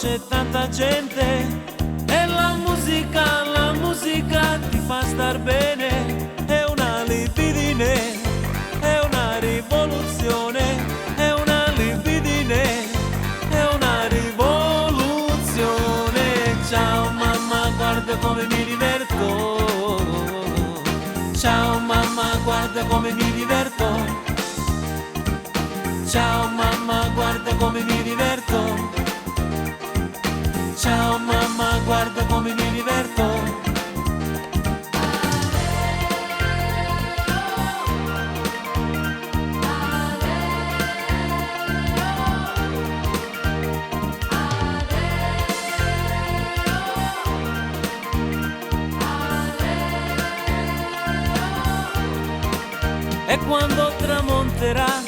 c'è tanta gente e la musica ti fa star bene, è una libidine, è una rivoluzione, è una libidine, è una rivoluzione. Ciao mamma, guarda come mi diverto, ciao mamma, guarda come mi diverto, ciao mamma, guarda come mi diverto, ciao mamma, guarda come mi diverto. E quando tramonterà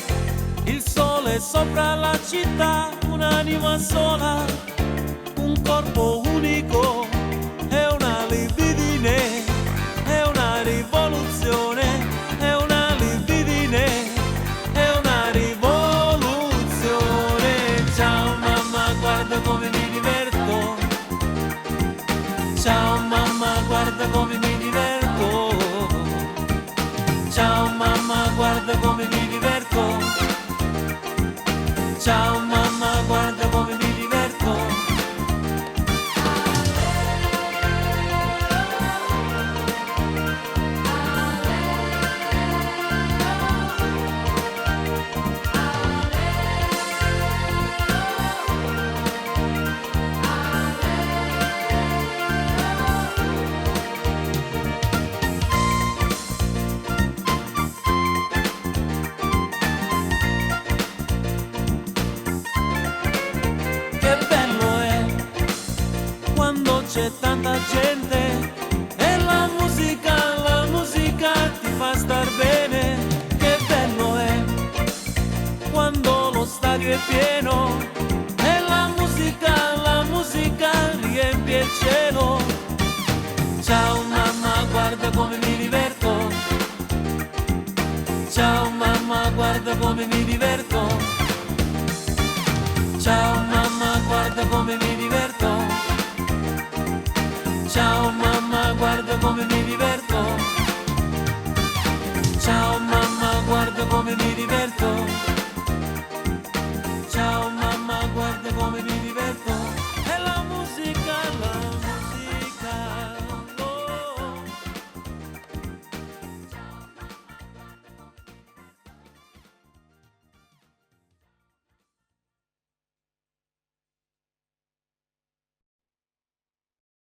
il sole sopra la città, un'anima sola, un corpo unico, è una libidine, è una rivoluzione, è una libidine, è una rivoluzione. Ciao mamma, guarda come mi diverto, ciao mamma, guarda come mi diverto, ciao mamma, guarda come mi diverto, ciao mamma, guarda come mi diverto. Che bello è quando c'è tanta gente e la musica ti fa star bene. Che bello è quando lo stadio è pieno e la musica riempie il cielo. Ciao mamma, guarda come mi diverto, ciao mamma, guarda come mi diverto, ciao mamma, guarda come mi diverto, ciao mamma, guarda come mi diverto, ciao mamma, guarda come mi diverto, ciao mamma, guarda come mi diverto.